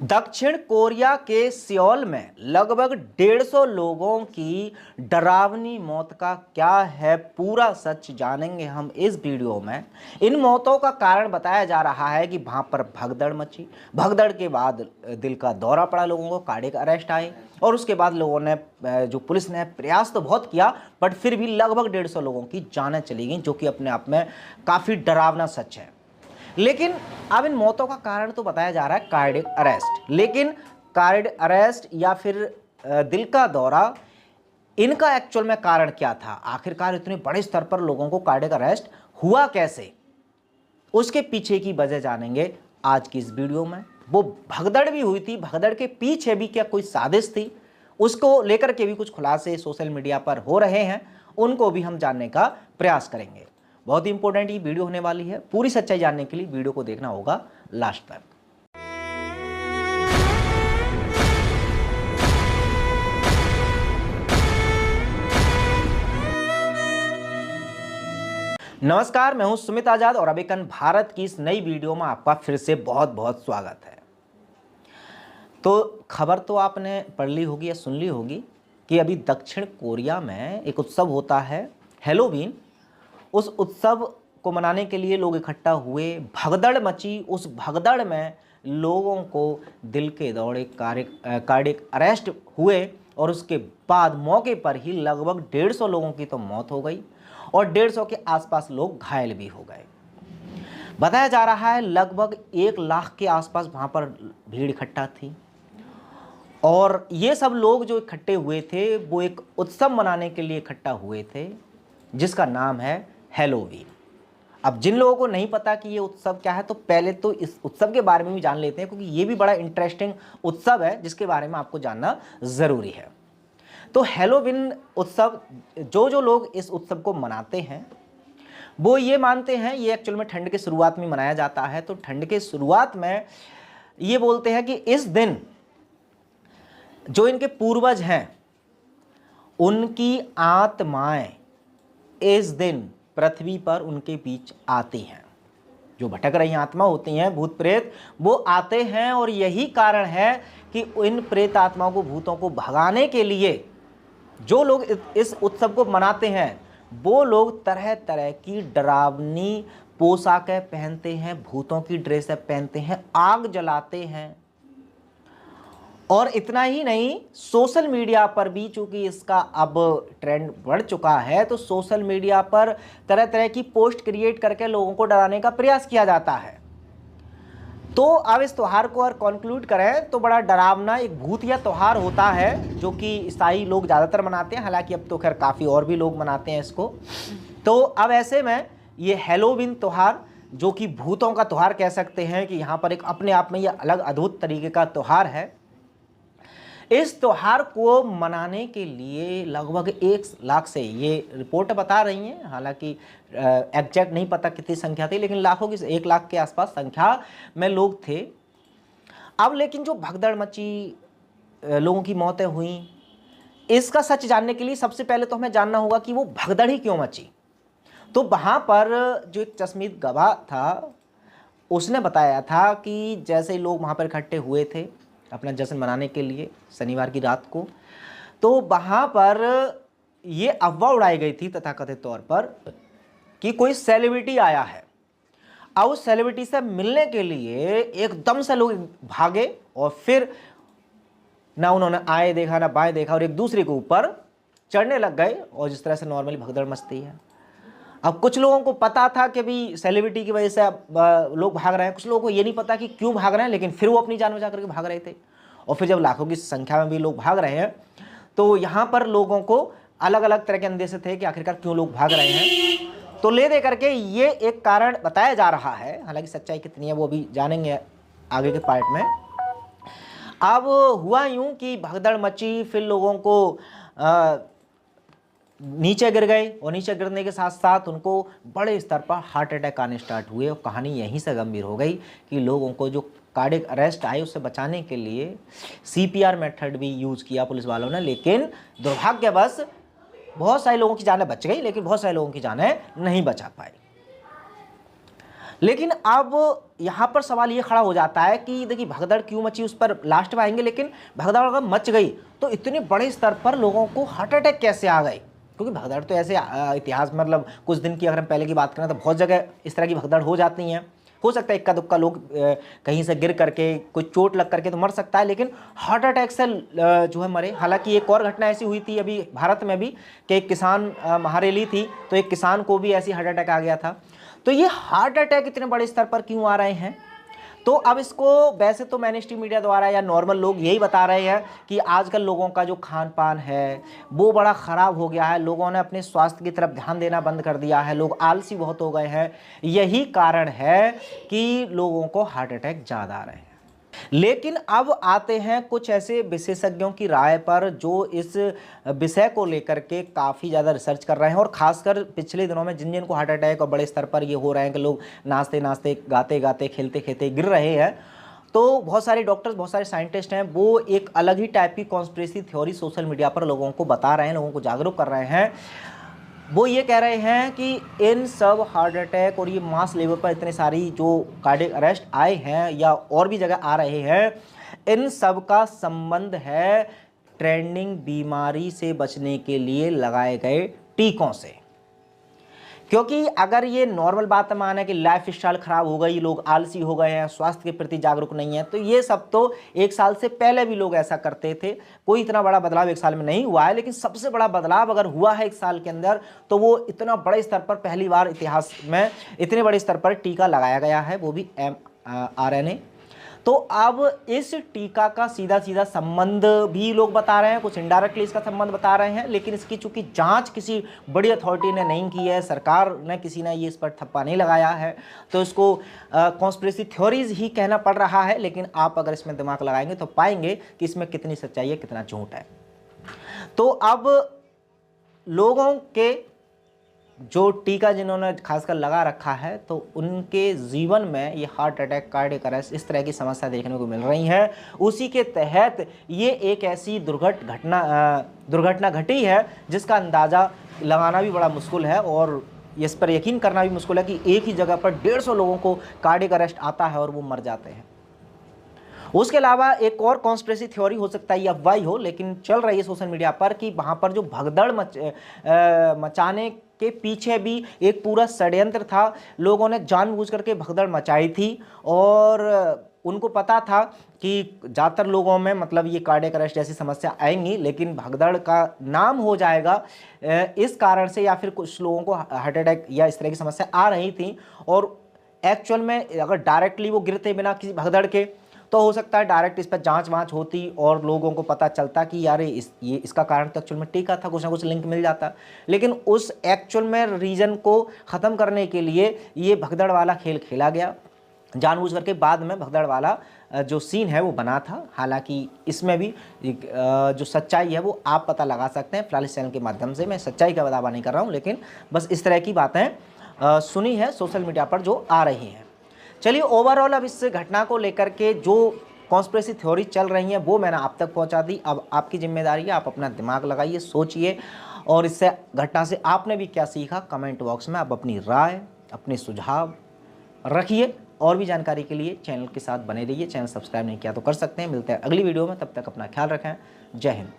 दक्षिण कोरिया के सियोल में लगभग 150 लोगों की डरावनी मौत का क्या है पूरा सच जानेंगे हम इस वीडियो में। इन मौतों का कारण बताया जा रहा है कि वहां पर भगदड़ मची। भगदड़ के बाद दिल का दौरा पड़ा लोगों को, कार्डियक अरेस्ट आए और उसके बाद लोगों ने जो पुलिस ने प्रयास तो बहुत किया बट फिर भी लगभग 150 लोगों की जानें चली गई, जो कि अपने आप में काफ़ी डरावना सच है। लेकिन अब इन मौतों का कारण तो बताया जा रहा है कार्डियक अरेस्ट, लेकिन कार्डियक अरेस्ट या फिर दिल का दौरा, इनका एक्चुअल में कारण क्या था? आखिरकार इतने बड़े स्तर पर लोगों को कार्डियक अरेस्ट हुआ कैसे? उसके पीछे की वजह जानेंगे आज की इस वीडियो में। वो भगदड़ भी हुई थी, भगदड़ के पीछे भी क्या कोई साजिश थी, उसको लेकर के भी कुछ खुलासे सोशल मीडिया पर हो रहे हैं, उनको भी हम जानने का प्रयास करेंगे। बहुत ही इंपॉर्टेंट ये वीडियो होने वाली है। पूरी सच्चाई जानने के लिए वीडियो को देखना होगा लास्ट तक। नमस्कार, मैं हूं सुमित आजाद और अमेरिकन भारत की इस नई वीडियो में आपका फिर से बहुत बहुत स्वागत है। तो खबर तो आपने पढ़ ली होगी या सुन ली होगी कि अभी दक्षिण कोरिया में एक उत्सव होता है हैलोवीन। उस उत्सव को मनाने के लिए लोग इकट्ठा हुए, भगदड़ मची। उस भगदड़ में लोगों को दिल के दौरे, कार्डियक अरेस्ट हुए और उसके बाद मौके पर ही लगभग 150 लोगों की तो मौत हो गई और 150 के आसपास लोग घायल भी हो गए। बताया जा रहा है लगभग 1 लाख के आसपास वहाँ पर भीड़ इकट्ठा थी और ये सब लोग जो इकट्ठे हुए थे वो एक उत्सव मनाने के लिए इकट्ठा हुए थे जिसका नाम है हैलोवीन। अब जिन लोगों को नहीं पता कि ये उत्सव क्या है तो पहले तो इस उत्सव के बारे में भी जान लेते हैं, क्योंकि ये भी बड़ा इंटरेस्टिंग उत्सव है जिसके बारे में आपको जानना ज़रूरी है। तो हैलोवीन उत्सव, जो लोग इस उत्सव को मनाते हैं वो ये मानते हैं, ये एक्चुअल में ठंड के शुरुआत में मनाया जाता है। तो ठंड के शुरुआत में ये बोलते हैं कि इस दिन जो इनके पूर्वज हैं उनकी आत्माएं इस दिन पृथ्वी पर उनके बीच आती हैं। जो भटक रही आत्मा होती हैं, भूत प्रेत, वो आते हैं और यही कारण है कि इन प्रेत आत्माओं को, भूतों को भगाने के लिए जो लोग इस उत्सव को मनाते हैं वो लोग तरह तरह की डरावनी पोशाकें पहनते हैं, भूतों की ड्रेसें पहनते हैं, आग जलाते हैं। और इतना ही नहीं, सोशल मीडिया पर भी चूंकि इसका अब ट्रेंड बढ़ चुका है तो सोशल मीडिया पर तरह तरह की पोस्ट क्रिएट करके लोगों को डराने का प्रयास किया जाता है। तो अब इस त्यौहार को और कंक्लूड करें तो बड़ा डरावना एक भूतिया त्यौहार होता है जो कि ईसाई लोग ज़्यादातर मनाते हैं, हालांकि अब तो खैर काफ़ी और भी लोग मनाते हैं इसको। तो अब ऐसे में ये हैलोवीन त्यौहार, जो कि भूतों का त्यौहार कह सकते हैं, कि यहाँ पर एक अपने आप में ये अलग अद्भुत तरीके का त्यौहार है। इस त्यौहार को मनाने के लिए लगभग 1 लाख से, ये रिपोर्ट बता रही हैं, हालांकि एग्जैक्ट नहीं पता कितनी संख्या थी, लेकिन लाखों की 1 लाख के आसपास संख्या में लोग थे। अब लेकिन जो भगदड़ मची, लोगों की मौतें हुई, इसका सच जानने के लिए सबसे पहले तो हमें जानना होगा कि वो भगदड़ ही क्यों मची। तो वहाँ पर जो एक चश्मिद गवाह था उसने बताया था कि जैसे लोग वहाँ पर इकट्ठे हुए थे अपना जश्न मनाने के लिए शनिवार की रात को, तो वहाँ पर ये अफवाह उड़ाई गई थी तथाकथित तौर पर कि कोई सेलिब्रिटी आया है। अब उस सेलिब्रिटी से मिलने के लिए एकदम से लोग भागे और फिर ना उन्होंने आए देखा ना बाएं देखा और एक दूसरे के ऊपर चढ़ने लग गए, और जिस तरह से नॉर्मली भगदड़ मचती है। अब कुछ लोगों को पता था कि भाई सेलिब्रिटी की वजह से लोग भाग रहे हैं, कुछ लोगों को ये नहीं पता कि क्यों भाग रहे हैं, लेकिन फिर वो अपनी जान बचा करके भाग रहे थे। और फिर जब लाखों की संख्या में भी लोग भाग रहे हैं तो यहाँ पर लोगों को अलग अलग तरह के अंदेशे थे कि आखिरकार क्यों लोग भाग रहे हैं। तो ले दे करके ये एक कारण बताया जा रहा है, हालांकि सच्चाई कितनी है वो भी जानेंगे आगे के पार्ट में। अब हुआ यूँ कि भगदड़ मची, फिर लोगों को नीचे गिर गए और नीचे गिरने के साथ साथ उनको बड़े स्तर पर हार्ट अटैक आने स्टार्ट हुए और कहानी यहीं से गंभीर हो गई कि लोगों को जो कार्डियक अरेस्ट आए उससे बचाने के लिए CPR मेथड भी यूज़ किया पुलिस वालों ने, लेकिन दुर्भाग्यवश बहुत सारे लोगों की जानें बच गई, लेकिन बहुत सारे लोगों की जानें नहीं बचा पाई। लेकिन अब यहाँ पर सवाल ये खड़ा हो जाता है कि देखिए भगदड़ क्यों मची, उस पर लास्ट में आएंगे, लेकिन भगदड़ अगर मच गई तो इतने बड़े स्तर पर लोगों को हार्ट अटैक कैसे आ गए? क्योंकि भगदड़ तो ऐसे इतिहास मतलब कुछ दिन की अगर हम पहले की बात करें तो बहुत जगह इस तरह की भगदड़ हो जाती हैं। हो सकता है इक्का दुक्का लोग कहीं से गिर करके कोई चोट लग करके तो मर सकता है, लेकिन हार्ट अटैक से जो है मरे। हालांकि एक और घटना ऐसी हुई थी अभी भारत में भी कि एक किसान महारैली थी तो एक किसान को भी ऐसी हार्ट अटैक आ गया था। तो ये हार्ट अटैक इतने बड़े स्तर पर क्यों आ रहे हैं? तो अब इसको वैसे तो मैनस्ट्रीम मीडिया द्वारा या नॉर्मल लोग यही बता रहे हैं कि आजकल लोगों का जो खान पान है वो बड़ा ख़राब हो गया है, लोगों ने अपने स्वास्थ्य की तरफ ध्यान देना बंद कर दिया है, लोग आलसी बहुत हो गए हैं। यही कारण है कि लोगों को हार्ट अटैक ज़्यादा आ रहे हैं। लेकिन अब आते हैं कुछ ऐसे विशेषज्ञों की राय पर जो इस विषय को लेकर के काफ़ी ज़्यादा रिसर्च कर रहे हैं, और खासकर पिछले दिनों में जिन जिन को हार्ट अटैक और बड़े स्तर पर ये हो रहे हैं कि लोग नाचते नाचते गाते गाते खेलते खेलते गिर रहे हैं, तो बहुत सारे डॉक्टर्स बहुत सारे साइंटिस्ट हैं वो एक अलग ही टाइप की कॉन्स्पिरेसी थ्योरी सोशल मीडिया पर लोगों को बता रहे हैं, लोगों को जागरूक कर रहे हैं। वो ये कह रहे हैं कि इन सब हार्ट अटैक और ये मास लेवल पर इतने सारी जो कार्डियक अरेस्ट आए हैं या और भी जगह आ रहे हैं, इन सब का संबंध है ट्रेंडिंग बीमारी से बचने के लिए लगाए गए टीकों से। क्योंकि अगर ये नॉर्मल बात माने कि लाइफ स्टाइल खराब हो गई, लोग आलसी हो गए हैं, स्वास्थ्य के प्रति जागरूक नहीं है, तो ये सब तो एक साल से पहले भी लोग ऐसा करते थे। कोई इतना बड़ा बदलाव एक साल में नहीं हुआ है, लेकिन सबसे बड़ा बदलाव अगर हुआ है एक साल के अंदर तो वो इतना बड़े स्तर पर पहली बार इतिहास में इतने बड़े स्तर पर टीका लगाया गया है, वो भी mRNA। तो अब इस टीका का सीधा सीधा संबंध भी लोग बता रहे हैं, कुछ इनडायरेक्टली इसका संबंध बता रहे हैं, लेकिन इसकी चूंकि जांच किसी बड़ी अथॉरिटी ने नहीं की है, सरकार ने किसी ने ये इस पर ठप्पा नहीं लगाया है, तो इसको कॉन्स्पिरेसी थ्योरीज ही कहना पड़ रहा है। लेकिन आप अगर इसमें दिमाग लगाएंगे तो पाएंगे कि इसमें कितनी सच्चाई है कितना झूठ है। तो अब लोगों के जो टीका जिन्होंने खासकर लगा रखा है तो उनके जीवन में ये हार्ट अटैक कार्डियक अरेस्ट इस तरह की समस्या देखने को मिल रही है। उसी के तहत ये एक ऐसी दुर्घटना घटी है जिसका अंदाज़ा लगाना भी बड़ा मुश्किल है, और इस पर यकीन करना भी मुश्किल है कि एक ही जगह पर 150 लोगों को कार्डियक अरेस्ट आता है और वो मर जाते हैं। उसके अलावा एक और कॉन्स्पिरेसी थ्योरी हो सकता है, ये अफवाही हो लेकिन चल रही है सोशल मीडिया पर, कि वहाँ पर जो भगदड़ मचाने के पीछे भी एक पूरा षड्यंत्र था। लोगों ने जानबूझ करके भगदड़ मचाई थी और उनको पता था कि ज़्यादातर लोगों में मतलब ये कार्डियक अरेस्ट जैसी समस्या आएंगी, लेकिन भगदड़ का नाम हो जाएगा इस कारण से, या फिर कुछ लोगों को हार्ट अटैक या इस तरह की समस्या आ रही थी और एक्चुअल में अगर डायरेक्टली वो गिरते बिना किसी भगदड़ के तो हो सकता है डायरेक्ट इस पर जांच होती और लोगों को पता चलता कि यार ये इसका कारण तो एक्चुअल में टीका था, कुछ ना कुछ लिंक मिल जाता। लेकिन उस एक्चुअल में रीजन को ख़त्म करने के लिए ये भगदड़ वाला खेल खेला गया जानबूझ करके। बाद में भगदड़ वाला जो सीन है वो बना था। हालांकि इसमें भी जो सच्चाई है वो आप पता लगा सकते हैं फिलहाल इस चैनल के माध्यम से। मैं सच्चाई का दावा नहीं कर रहा हूँ, लेकिन बस इस तरह की बातें सुनी है सोशल मीडिया पर जो आ रही हैं। चलिए ओवरऑल अब इस घटना को लेकर के जो कॉन्स्पिरेसी थ्योरी चल रही हैं वो मैंने आप तक पहुंचा दी। अब आपकी जिम्मेदारी है, आप अपना दिमाग लगाइए, सोचिए, और इससे घटना से आपने भी क्या सीखा कमेंट बॉक्स में आप अपनी राय अपने सुझाव रखिए। और भी जानकारी के लिए चैनल के साथ बने रहिए। चैनल सब्सक्राइब नहीं किया तो कर सकते हैं। मिलते हैं अगली वीडियो में, तब तक अपना ख्याल रखें। जय हिंद।